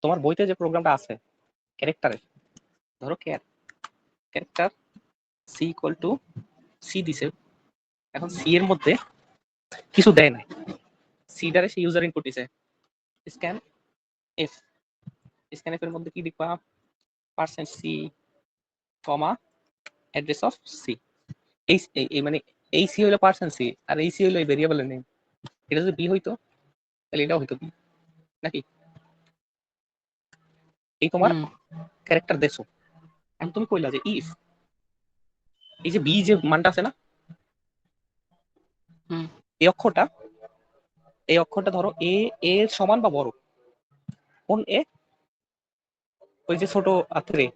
তোমার বইতে যে প্রোগ্রামটা আছে ক্যারেক্টারের, ধরো character c equal to c দিছে, এখন সি এর মধ্যে কিছু দেয় নাই, সি ডারে সে ইউজার ইনপুট দিছে স্ক্যান এফ, স্ক্যান এফ এর মধ্যে কি লিখবা percent c comma address of c, এই মানে এই সি হইলো পার্সেন্ট সি আর এই সি হইলো এই ভেরিয়েবলের নেম, এটা যদি বি হইতো তাহলে এটাও হইতো নাকি, এই তোমার ক্যারেক্টার দেছো। এখন তুমি কইলা যে ইফ এই যে বি যে মানটা আছে না, এই অক্ষরটা ধরো এ এর সমান বা বড়, কোন এ, ওই যে ছোট হাতের এ,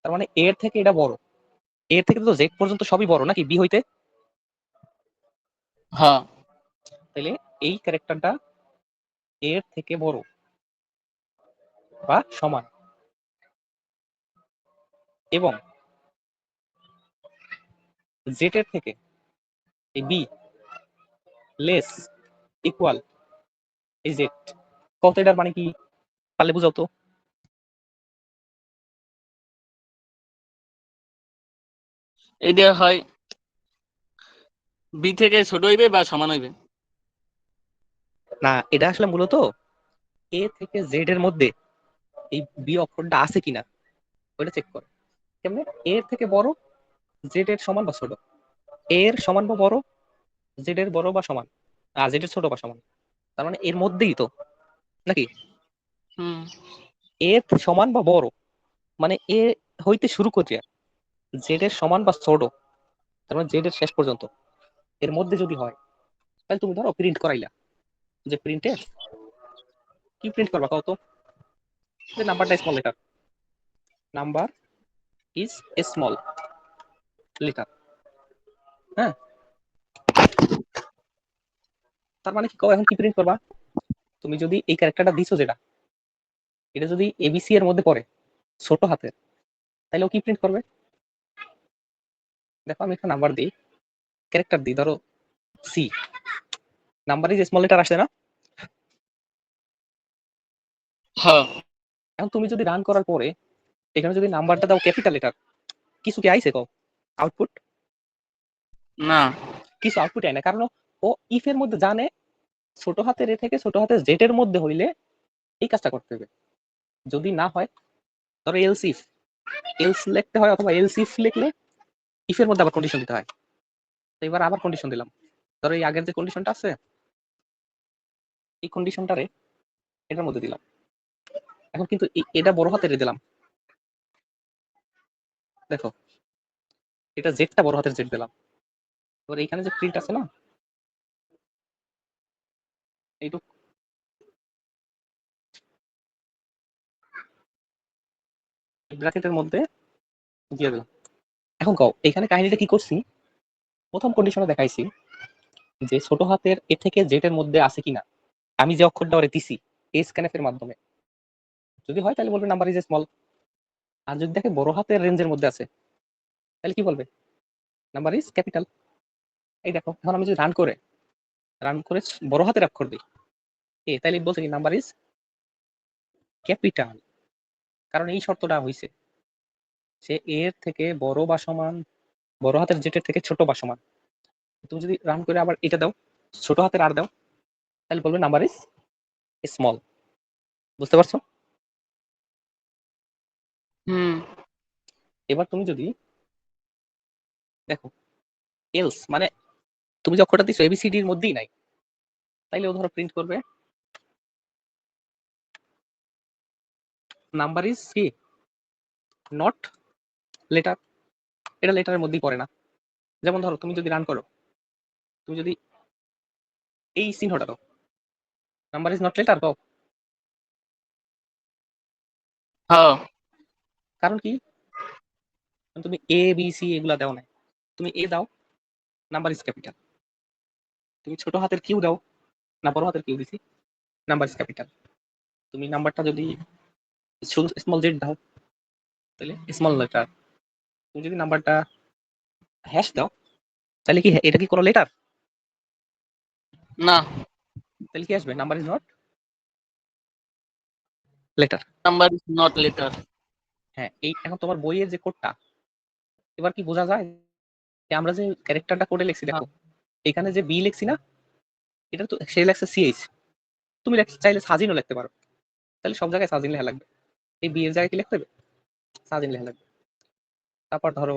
তার মানে এর থেকে এটা বড়, এর থেকে তো জেড পর্যন্ত সবই বড় নাকি বি হইতে, হ্যাঁ তাহলে এই ক্যারেক্টারটা এর থেকে বড় বা সমান, এবং জেড এর থেকে এই বি লেস ইকুয়াল এই জেড, কত, এটার মানে কি পারলে বুঝাও তো। এটা হয় বি থেকে ছোট হইবে বা সমান হইবে। না, এটা আসলে মূলত এ থেকে জেড এর মধ্যে এই বি অক্ষরটা আছে কিনা ওটা চেক করে। কেমনে, এর থেকে বড়, জেড এর সমান বা ছোট, এর সমান বা বড়, জেড এর বড় বা সমান, আর জেড এর ছোট বা সমান, তার মানে এর মধ্যেই তো নাকি, এর সমান বা বড় মানে এ হইতে শুরু করিয়া জেড এর সমান বা ছোট, তার মানে জেড এর শেষ পর্যন্ত এর মধ্যে যদি হয়, তাহলে তুমি ধরো প্রিন্ট করাইলা, যে প্রিন্টে কি প্রিন্ট করবা কত, যে নাম্বারটা small letter, number is small letter, হ্যাঁ, তার মানে কি কও, এখন কি প্রিন্ট করবা, তুমি যদি এই ক্যারেক্টারটা দিছো যেটা, এটা যদি এবিসি এর মধ্যে পড়ে ছোট হাতের, তাহলে ও কি প্রিন্ট করবে, দেখো আমি একটা নাম্বার দিই, ক্যারেক্টার দিই ধরো c, number is small letter আসে না, হ্যাঁ এখন তুমি যদি রান করার পরে এখানে যদি নাম্বারটা দাও ক্যাপিটাল লেটার, কিছু কি আইছে কও আউটপুট, না কিছু আউটপুট আয় না, কারণ ও ইফ এর মধ্যে জানে ছোট হাতের এ থেকে ছোট হাতের জেড এর মধ্যে হইলে এই কাজটা করতে হবে, যদি না হয় ধরো এলস ইফ, এলস লিখতে হয়, অথবা এলস ইফ লিখলে ইফ এর মধ্যে আবার কন্ডিশন দিতে হয়, তো এবার আবার কন্ডিশন দিলাম, ধরো এই আগের যে কন্ডিশনটা আছে এই কন্ডিশনটারে এটার মধ্যে দিলাম, এখন কিন্তু এটা বড় হাতের দিলাম, দেখো এটা জেডটা বড় হাতের জেড দিলাম, এবার এইখানে যে প্রিন্ট আছে না এইটুক, ব্র্যাকেটের মধ্যে দিয়ে দিলাম। এখন কও এখানে কাহিনীটা কি করছি, প্রথম কন্ডিশনে দেখাইছি যে ছোট হাতের এ থেকে জেড এর মধ্যে আছে কিনা, আমি যে অক্ষরটা ওরে দিছি এই স্ক্যানএফ এর মাধ্যমে, যদি হয় তাহলে বলবে নাম্বার ইজ স্মল, আর যদি দেখে বড় হাতের রেঞ্জের মধ্যে আছে তাহলে কি বলবে নাম্বার ইজ ক্যাপিটাল। এই দেখো এখন আমি যদি রান করে বড় হাতের অক্ষর দিই তাহলে বলছে কি নাম্বার ইজ ক্যাপিটাল, কারণ এই শর্তটা হইছে সে এর থেকে বড় বা সমান, বড় হাতের জেটের থেকে ছোট বা সমান, তুমি যদি রান করে আবার এটা দাও ছোট হাতের আর দাও তাহলে বলবে নাম্বার ইজ স্মল, বুঝতে পারছো। এবার তুমি যদি দেখো এলস মানে তুমি যে অক্ষরটা দিছো এবিসিডি এর মধ্যেই নাই, তাইলে ও ধরো প্রিন্ট করবে নাম্বার ইজ কি নট লেটার, এটা লেটারের মধ্যেই পড়ে না, যেমন ধরো তুমি যদি রান করো, তুমি যদি এই চিহ্নটা দাও নাম্বার ইজ নট লেটার দাও, হ্যাঁ কারণ কি তুমি এ বি সি এগুলা দাও না, তুমি এ দাও নাম্বার ইজ ক্যাপিটাল, তুমি ছোট হাতের কিউ দাও না বড় হাতের কিউ দিছি নাম্বার ইজ ক্যাপিটাল, তুমি নাম্বারটা যদি শুধু স্মল জেড দাও তাহলে স্মল লেটার, তুমি যদি নাম্বারটা হ্যাশ দাও তাহলে কি এটা কি কোনো লেটার, না তাহলে কি আসবে number is not letter. Number is not letter. হ্যাঁ, এই এখন তোমার বইয়ের যে কোডটা, এবার কি বোঝা যায় যে আমরা যে ক্যারেক্টারটা কোডে লিখছি, দেখো এখানে যে বি লিখছি না, এটা তো সে লেখছে সিএইচ, তুমি চাইলে সাজিনও লিখতে পারো, তাহলে সব জায়গায় সাজিন লেখা লাগবে। এই বি এর জায়গায় কি লিখতে হবে? সাজিন লেখা লাগবে। তারপর ধরো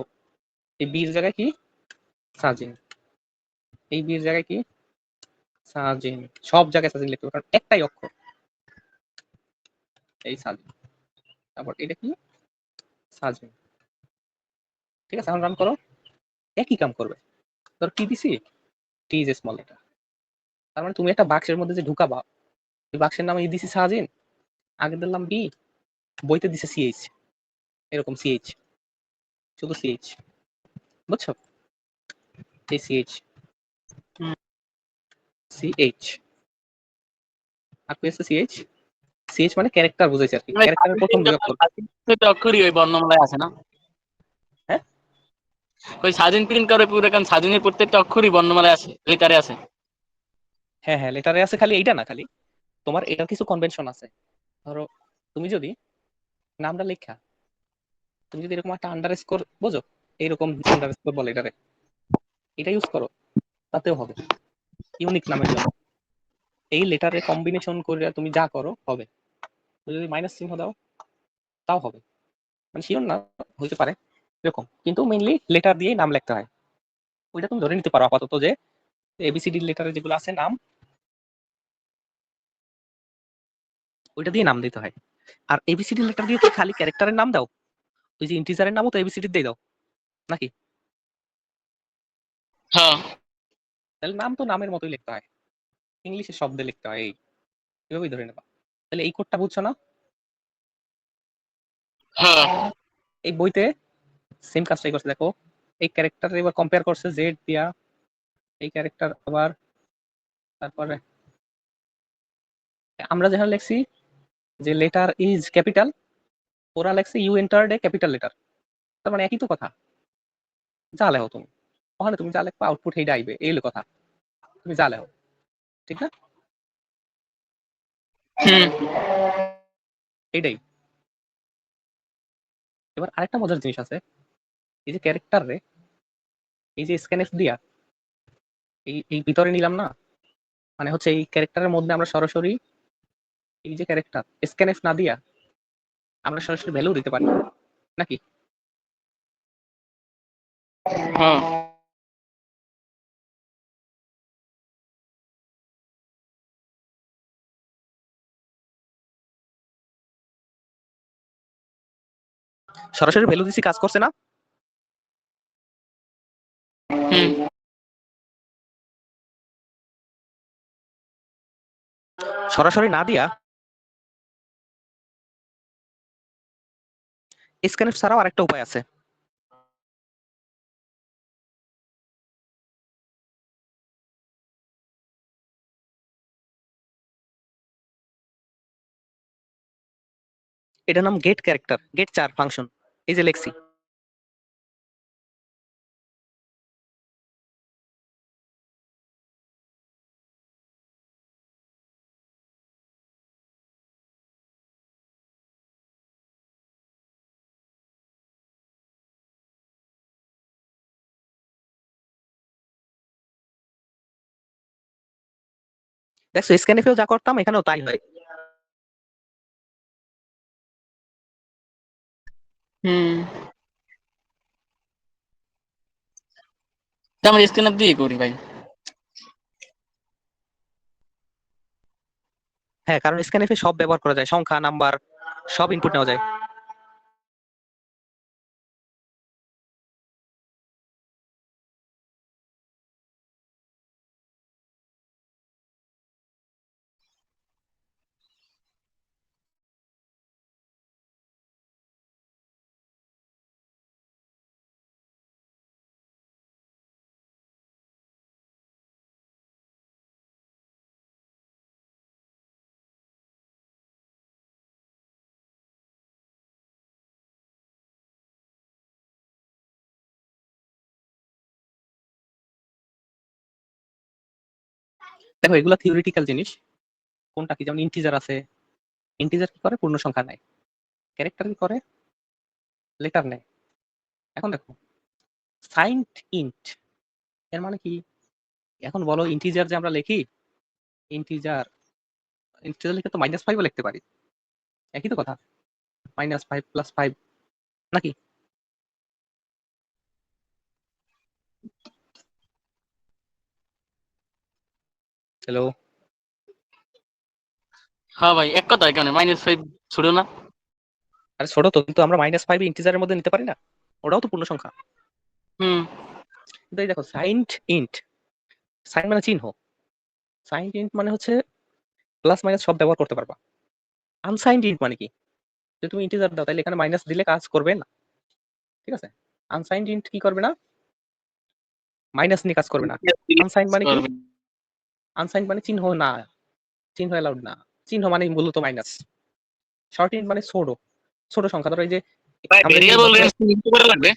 এই বি এর জায়গায় কি? সাজিন। এই বি এর জায়গায় কি? সাজিন। সব জায়গায় সাজিন লিখতে হবে, কারণ একটাই অক্ষর, এই সাজিন। তারপর এটা কি? সাজিন। ঠিক আছে, এখন রান করো, একই কাম করবে। ধর কি দিছি? টি ইজ স্মল লেটার। তার মানে তুমি একটা বাক্সের মধ্যে যে ঢুকাবা, ওই বাক্সের নামে দিছি সাজিন, আগে দিলাম বি, বইতে দিছে সিএইচ, এরকম সিএইচ, শুধু সিএইচ, বুঝছো? এই সিএইচ, সিএইচ, আর পেয়েছে সিএইচ। সিএইচ মানে ক্যারেক্টার বুঝাইছে আর কি, মানে ক্যারেক্টারের প্রথম দুই অক্ষর। অক্ষরই ওই বর্ণমালায় আছে না? হ্যাঁ ওই স্বাধীন প্রিন্ট করে পুরো, কারণ স্বাধীনের প্রত্যেকটা অক্ষরই বর্ণমালায় আছে, লেটারে আছে। হ্যাঁ হ্যাঁ, লেটারে আছে, খালি এইটা না, খালি তোমার এটার কিছু কনভেনশন আছে। ধরো তুমি যদি নামটা লেখা, তুমি যদি এরকম একটা আন্ডারস্কোর, বোঝো এইরকম আন্ডারস্কোর বলে এটারে, এটা ইউজ করো, তাতেও হবে, ইউনিক নামের জন্য। এই লেটারে কম্বিনেশন করে তুমি যা করো হবে। তুমি যদি মাইনাস চিহ্ন দাও তাও হবে, মানে শিওর না, হইতে পারে এরকম, কিন্তু মেইনলি লেটার দিয়েই নাম লিখতে হয়। ওইটা তুমি ধরে নিতে পারো আপাতত যে এবিসিডি লেটারে যেগুলো আছে নাম, ওইটা দিয়ে নাম দিতে হয়। আর এবিসিডি লেটার দিয়ে কি খালি ক্যারেক্টারের নাম দাও? ওই যে ইন্টিজারের নামও তো এবিসিডি দিয়ে দাও নাকি? হ্যাঁ তাহলে নাম তো নামের মতোই লিখতে হয়, ইংলিশে শব্দে লিখতে হয়, এই এভাবেই ধরে নেবা। তাহলে এই কোডটা বুঝছো না? হ্যাঁ এই বইতে সেম কাজটাই করছে, দেখো এই ক্যারেক্টার এবার কম্পেয়ার করছে জেড দিয়া, এই ক্যারেক্টার আবার, তারপরে আমরা যেখানে লিখছি যে লেটার ইজ ক্যাপিটাল, ওরা লেখছে you entered a capital letter. তার মানে একই তো কথা, যা লেখো তুমি, ওখানে তুমি যা লেখো আউটপুট এইটা আইবে, এই হলো কথা, তুমি যা লেখো, ঠিক না? হুম এইটাই। এবার আরেকটা মজার জিনিস আছে, এই যে ক্যারেক্টার রে, এই যে স্ক্যানএফ দিয়া এই এই ভিতরে নিলাম না, মানে হচ্ছে এই ক্যারেক্টারের মধ্যে আমরা সরাসরি এই যে ক্যারেক্টার স্ক্যানএফ না দিয়া আমরা সরাসরি ভ্যালু দিতে পারি নাকি? হ্যাঁ সরাসরি ভ্যালু দিছি, কাজ করছে না? হুম সরাসরি না দিয়া স্ক্যানএফ ছাড়াও আরেকটা উপায় আছে। এটার নাম গেট ক্যারেক্টার, গেট চার ফাংশন, এই যে লেখছি। দেখছো স্ক্যানএফেও যা করতাম এখানেও তাই হয়। হুম তা আমরা স্ক্যানার দিয়ে করি ভাই। হ্যাঁ, কারণ স্ক্যানএফে সব ব্যবহার করা যায়, সংখ্যা নাম্বার সব ইনপুট নেওয়া যায়। দেখো এগুলা থিওরিটিক্যাল জিনিস, কোনটা কি, যেমন ইন্টিজার আছে, ইন্টিজার কি করে? পূর্ণ সংখ্যা নেয়। ক্যারেক্টার কি করে? লেটার নেয়। এখন দেখো সাইন্ড ইন্ট এর মানে কি? এখন বলো ইন্টিজার যে আমরা লিখি, ইন্টিজার ইন্টিজার লিখে তো -5ও লিখতে পারি, একই তো কথা। -5 +5 নাকি? হ্যালো, হ্যাঁ ভাই, এক কথা কেন -5 ছোট না? আরে ছোট তো, কিন্তু আমরা -5 ইন্টিজারের মধ্যে নিতে পারি না? ওটাও তো পূর্ণ সংখ্যা। হুম। কিন্তু এই দেখো সাইন্ড ইন্ট, সাইন মানে চিহ্ন, সাইন্ড ইন্ট মানে হচ্ছে প্লাস মাইনাস সব ব্যবহার করতে পারবা। আনসাইন্ড ইন্ট মানে কি? যদি তুমি ইন্টিজার দাও তাহলে এখানে মাইনাস দিলে কাজ করবে না, ঠিক আছে? আনসাইন্ড ইন্ট কি করবে না? মাইনাস নিয়ে কাজ করবে না। আনসাইন্ড মানে কি? করবে। আনসাইন্ড মানে চিহ্ন না, চিহ্ন অ্যালাউড না। চিহ্ন মানে মূলত মাইনাস। শর্ট ইন্ট মানে ছোট, ছোট সংখ্যা। ধরো এই যে ভাই আমরা যে ভেরিয়েবল এইমাত্র রেঞ্জ লিখতে পারা লাগবে।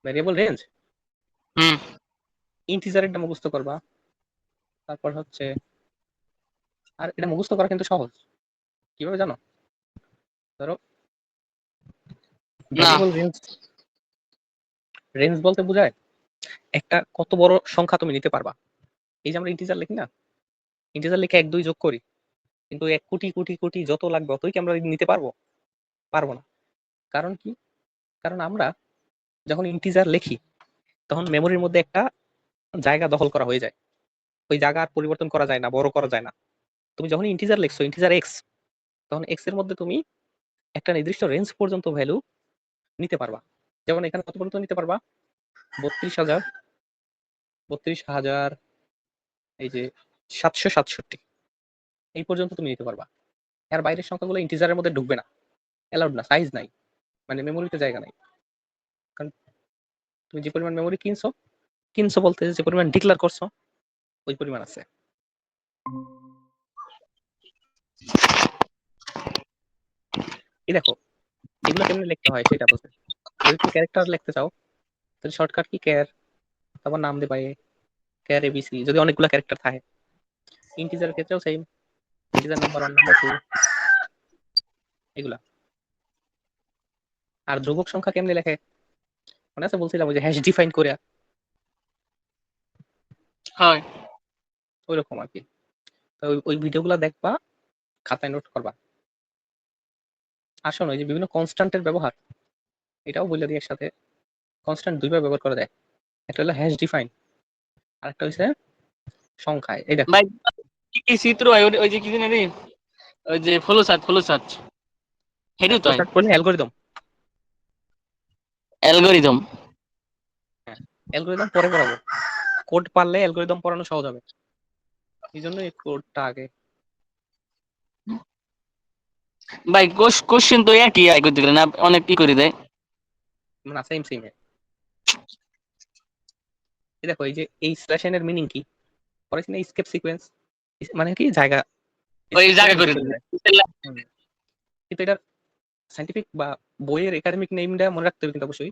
ভ্যারিয়েবল রেঞ্জ, হুম। ইন্টিজারেরটা মুখস্থ করবা, তারপর হচ্ছে, আর এটা মুখস্থ করা কিন্তু সহজ। কিভাবে জানো? ধরো না। ভ্যারিয়েবল রেঞ্জ, রেঞ্জ বলতে বোঝায় একটা কত বড় সংখ্যা তুমি নিতে পারবা। এই যে আমরা ইন্টিজার লিখি না, ইন্টিজার লিখে 1 2 যোগ করি, কিন্তু 1 কোটি কোটি কোটি যত লাগবে অতই কি আমরা নিতে পারবো? পারবো না। কারণ কি? কারণ আমরা যখন ইন্টিজার লিখি তখন মেমোরির মধ্যে একটা জায়গা দখল করা হয়ে যায়। ওই জায়গা আর পরিবর্তন করা যায় না, বড় করা যায় না। তুমি যখন ইন্টিজার লিখছো, ইন্টিজার এক্স, তখন এক্স এর মধ্যে তুমি একটা নির্দিষ্ট রেঞ্জ পর্যন্ত ভ্যালু নিতে পারবা। যেমন এখানে কত পর্যন্ত নিতে পারবা? 32,000, 32,000, এই যে 767, এই পর্যন্ত তুমি নিতে পারবা। এর বাইরের সংখ্যাগুলো ইন্টিজারের মধ্যে ঢুকবে না, অ্যালাউড না, সাইজ নাই, মানে মেমোরিতে জায়গা নাই। কারণ তুমি যে পরিমাণ মেমোরি কিনছো, কিনছো বলতে যে পরিমাণ ডিক্লেয়ার করছো ওই পরিমাণ আছে। এই দেখো এগুলো কেমনে লিখতে হয় সেটা বলতে। যদি তুমি ক্যারেক্টার লিখতে চাও তাহলে শর্টকাট কি ক্যার, তারপর নাম দিবা এ, ক্যার এবিসি, যদি অনেকগুলো ক্যারেক্টার থাকে। ইন্টিজারের ক্ষেত্রেও সেম, ইন্টিজার নাম্বার 1 নাম্বার 2 এগুলা। আর ধ্রুবক সংখ্যা কেমনে লেখে মনে আছে? বলছিলাম ওই যে হ্যাশ ডিফাইন করে, হয়। ওই রকম আর কি। তো ওই ভিডিওগুলো দেখবা, খাতায় নোট করবা। আর শোনো এই যে বিভিন্ন কনস্ট্যান্টের ব্যবহার, এটাও বলে দিই একসাথে। কনস্ট্যান্ট দুইবার ব্যবহার করা যায়, একটা হলো হ্যাশ ডিফাইন, আর একটা হচ্ছে সংখ্যায়। এই দেখো ভাই কি কি চিত্র হয় ওই যে কি জানি রে, ওই যে ফলো সার্চ হেডু তো হয় স্টার্ট করলে অ্যালগরিদম। অ্যালগরিদম। হ্যাঁ, অ্যালগরিদম পরে পড়াবো, কোড পারলে অ্যালগরিদম পড়ানো সহজ হবে, এই জন্য এই কোডটা আগে। ভাই কোশ্চেন তো একই আয় করতে গেলে না, অনেক কি করে দেয়। না সেম সেম। এই দেখো এই যে এই স্ল্যাশ এর মিনিং কি পড়াইছি না? স্কেপ সিকোয়েন্স, মানে কি জায়গা ওই স্কেপ করে জায়গা নিচে করে চলে দেয়। যায়। হুম। কিন্তু এটা সাইন্টিফিক বা বইয়ের একাডেমিক নেমটা মনে রাখতে হবে কিন্তু অবশ্যই।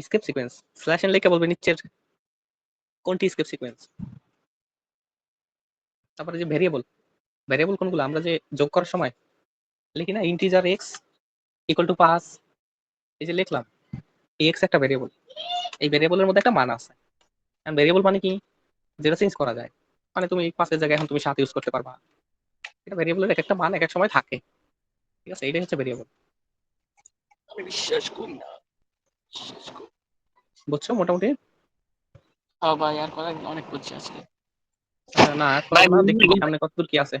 স্কেপ সিকোয়েন্স, স্ল্যাশ এন লিখে বলবে নিচের কোনটি স্কেপ সিকোয়েন্স। তারপরে যে ভেরিয়েবল, ভেরিয়েবল কোনগুলো? আমরা যে যোগ করার সময় লিখি না ইন্টিজার এক্স ইকুয়াল টু 5, এই যে লিখলাম, এই এক্স একটা ভেরিয়েবল, এই ভেরিয়েবলের মধ্যে একটা মান আছে। কারণ ভেরিয়েবল মানে কি? যেটা চেঞ্জ করা যায়। মানে তুমি 5 এর জায়গায় এখন তুমি 7 ইউজ করতে পারবা। এটা ভেরিয়েবলের এক একটা মান এক এক সময় থাকে, ঠিক আছে? এটাই হচ্ছে ভেরিয়েবল। আমি বিশ্বাস করি না। বুঝছো মোটামুটি? হ্যাঁ ভাই, আর কয়েক অনেক করছি আজকে। আচ্ছা না আর ভাই করাবো না, দেখি সামনে কতদূর কি আছে।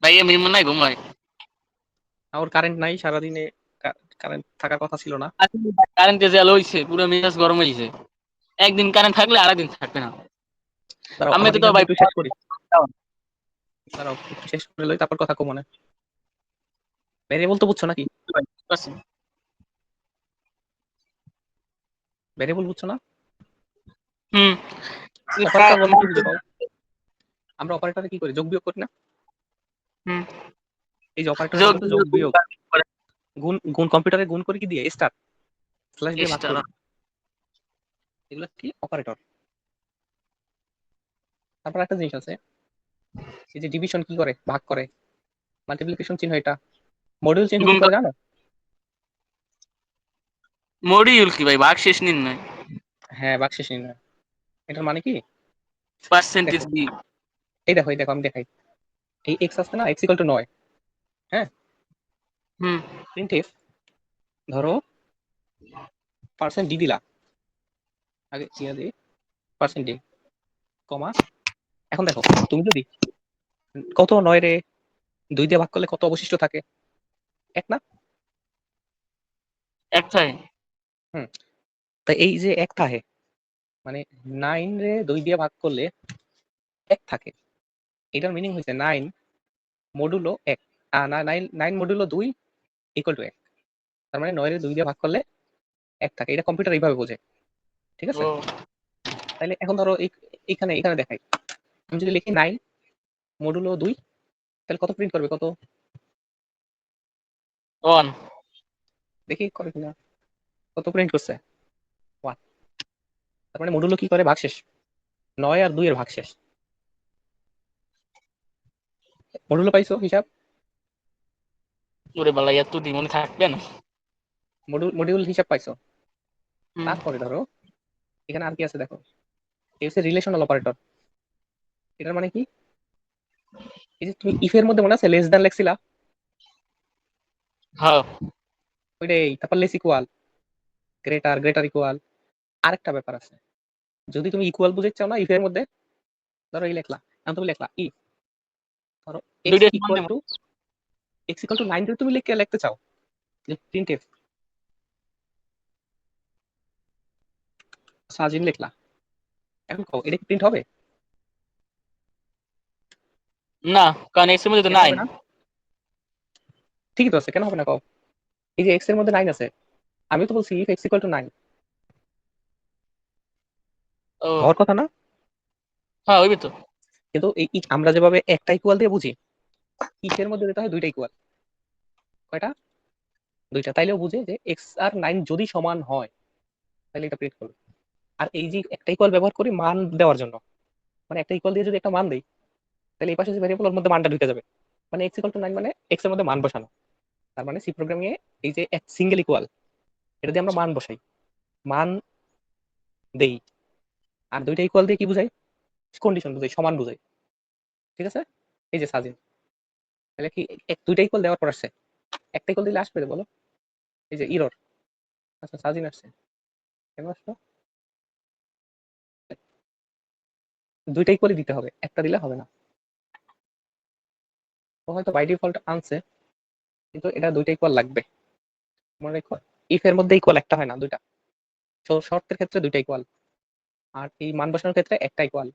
ভাই এমনি মনে নাই ঘুম ভাই। আর কারেন্ট নাই সারাদিনে, কারেন্ট থাকার কথা ছিল না। কারেন্টে যে আলো হইছে পুরো মেজাজ গরম হইছে। একদিন কারেন্ট থাকলে আরেকদিন থাকবে না। দাঁড়াও আমি আমার তো এখান দিয়ে ভাই একটু শেষ করি, দাঁড়াও একটু শেষ করে লই তারপর কথা কমনে। ভেরিয়েবল তো বুঝছো নাকি? ভেরিয়েবল বুঝছো না? হুম। অপারেটর বলতে কি বুঝো? আমরা অপারেটরে কি করি? যোগ বিয়োগ করি না? হুম। এই যে অপারেটরের যোগ মধ্যে তো যোগ বিয়োগ, গুণ, গুণ কম্পিউটারে গুণ করে কি দিয়ে? স্টার, স্ল্যাশ দিয়ে ভাগ এক্সট্রা। করি, এগুলো কি অপারেটর। তারপর একটা জিনিস আছে, এই যে ডিভিশন কি করে? ভাগ করে। মাল্টিপ্লিকেশন চিহ্ন এটা। মডিউল চিহ্ন গুণ কি করে জানো? মডিউল কি ভাই? ভাগশেষ নির্ণয়। হ্যাঁ, ভাগশেষ নির্ণয়। এটার মানে কি? পার্সেন্টেজ দেখো বি। এই দেখো আমি দেখাই। এই এক্স আছে না, এক্স ইকুয়াল টু 9। হ্যাঁ, হুম। প্রিন্টএফ ধরো পার্সেন্ট ডি দিলা, আগে চিহ্ন দিই পার্সেন্ট ডি, কমা। এখন দেখো তুমি যদি কত 9 রে 2 দিয়ে ভাগ করলে কত অবশিষ্ট থাকে? 1 না? একটাই। হুম, তাই এই যে 1 থাকে, মানে 9 রে 2 দিয়ে ভাগ করলে 1 থাকে। এটার মিনিং হচ্ছে 9 মডুলো 1, না 9 মডুলো 2 ইকুয়াল টু 1। তার মানে 9 রে 2 দিয়ে ভাগ করলে 1 থাকে। এটা কম্পিউটার এইভাবে বোঝে, ঠিক আছে? ও তাহলে এখন ধরো এখানে এখানে দেখাই, আমি যদি লিখি 9 মডুলো 2, তাহলে কত প্রিন্ট করবে? কত অন। দেখি করে কিনা। কত প্রিন্ট করছে? 1। তার মানে মডুলো কি করে? ভাগশেষ। 9 আর 2 এর ভাগশেষ। মডুলো পাইছো হিসাব? ওরে বালা, এত দি মনে থাকবে না। মডিউল হিসাব পাইছো? হুম। তারপরে ধরো এখানে আর কি আছে দেখো, এই হচ্ছে রিলেশনাল অপারেটর। এটার মানে কি? এই যে তুমি ইফ এর মধ্যে মনে আছে লেস দ্যান লেখছিলা, হ্যাঁ। ওইটাই। তারপর লেস ইকুয়াল, গ্রেটার ইকুয়াল। আরেকটা ব্যাপার আছে, যদি তুমি ইকুয়াল বুঝতে চাও না ইফ এর মধ্যে, ধরো এই লিখলা, এখন তুমি লিখলা ই, ধরো এক্স দুইটা সমান ইকুয়াল নেব। টু এক্স ইকুয়াল টু 9 যদি তুমি লিখতে চাও, যে প্রিন্টএফ সাজিন লিখলা, এখন কও এটা কি প্রিন্ট হবে? না, কারণ এক্স এর মধ্যে তো কেন হবে 9। না? ঠিকই তো আছে, কেন হবে না কও? এই যে এক্স এর মধ্যে 9 আছে, আমি তো বলছি ইফ এক্স ইকুয়াল টু 9 ও হওয়ার কথা না? হ্যাঁ, হইবে তো। কিন্তু এই আমরা যেভাবে একটা ইকুয়াল দিয়ে বুঝি, ইফের মধ্যে দিতে হয় দুইটা ইকুয়াল। কয়টা? দুইটা। তাইলেও বুঝে যে এক্স আর 9 যদি সমান হয় তাহলে এটা প্রিন্ট করবে। আর এই যে একটা ইকুয়াল ব্যবহার করি মান দেওয়ার জন্য, মানে একটা ইকুয়াল দিয়ে যদি একটা মান দেই, তাহলে এই পাশে যে ভেরিয়েবল ওর মধ্যে মানটা ঢুকে যাবে। মানে এক্স ইকুয়াল টু 9 মানে এক্স এর মধ্যে মান বসানো। তার মানে সি প্রোগ্রামিং এ এই যে এক সিঙ্গেল ইকুয়াল, এটা দিয়ে আমরা মান বসাই, মান দেই। আর দুইটা ইকুয়াল দিয়ে কি বুঝাই? কন্ডিশন বুঝাই, সমান বুঝাই। ঠিক আছে? এই যে সাজিন, তাহলে কি দুইটা ইকুয়াল দেওয়ার পর আসছে, একটা ইকুয়াল দিলে আসবে বলো? এই যে ইরর। আচ্ছা সাজিন আসছে, কেন আসলো? দুইটা ইকুয়ালই দিতে হবে, একটা দিলে হবে না। ও হয়তো বাই ডিফল্ট আনছে, কিন্তু এটা দুইটা ইকুয়াল লাগবে। মনে রেখো, ইফ এর মধ্যে ইকুয়াল একটা হয় না, দুইটা। শর্তের ক্ষেত্রে দুইটা ইকুয়াল, আর এই মান বসানোর ক্ষেত্রে একটা ইকুয়াল।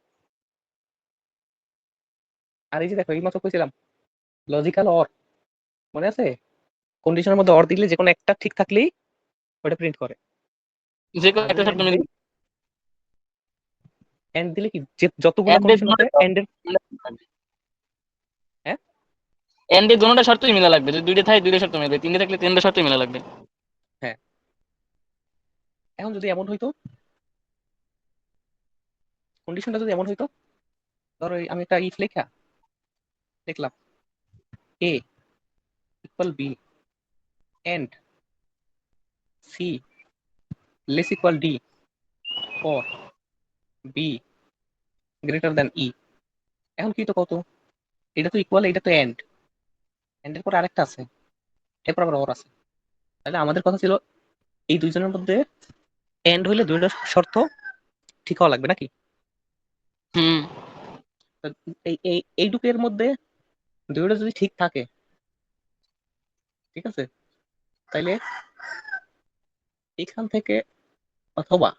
আর এই যে দেখো এই মাত্র কইছিলাম লজিক্যাল অর, মনে আছে? কন্ডিশনের মধ্যে অর দিলে যে কোনো একটা ঠিক থাকলেই ওটা প্রিন্ট করে। যে কোনো আর একটা যদি শর্ত এন্ড মিলে। দেই, এন্ড দিলে কি যে যতগুলা এন্ড এর কন্ডিশন দুটোটা হবে এন্ডের। হ্যাঁ, এন্ড এর দুটোটা শর্তই মিলা লাগবে। যদি দুইটা থাকে দুইটা শর্ত মিলবে, তিনটে থাকলে তিনটা শর্তই মিলা লাগবে। হ্যাঁ। এখন যদি এমন হইতো, কন্ডিশনটা যদি এমন হইতো, ধরো আমি একটা ইফ লেখা লিখলাম a equal b and c less equal d for b greater than e. এখন কি তো কত? এটা তো ইকুয়াল, এটা তো এন্ড, এন্ডের পর আরেকটা আছে, এরপর আবার অর আছে। তাহলে আমাদের কথা ছিল এই দুইজনের মধ্যে এন্ড হইলে দুইটা শর্ত ঠিক হওয়া লাগবে নাকি? হুম। তো এইটুকের মধ্যে দুইটা যদি ঠিক থাকে, ঠিক আছে, তাইলে এখান থেকে অথবা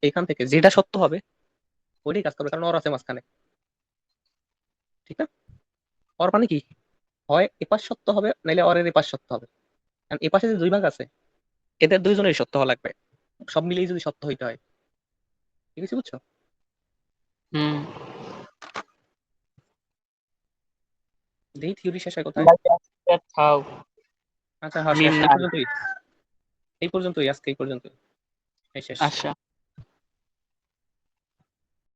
এখান থেকে যেটা সত্য হবে ওইটাই কাজ করবে, কারণ অর আছে মাঝখানে। ঠিক না? অর মানে কি? হয় এপাশ সত্য হবে, নাইলে অরের এপাশ সত্য হবে। কারণ এপাশে যে দুই ভাগ আছে, এদের দুইজনের সত্য হওয়া লাগবে, সব মিলিয়ে যদি সত্য হইতে হয়। ঠিক আছে, বুঝছো? হুম। দেখি থিওরি শেষ হয় কোথায়। ভাই, আজকে থাও। আচ্ছা হ্যাঁ, শেষ মিম এই নাই। পর্যন্তই, এই পর্যন্তই আজকে, এই পর্যন্তই, এই শেষ। আচ্ছা।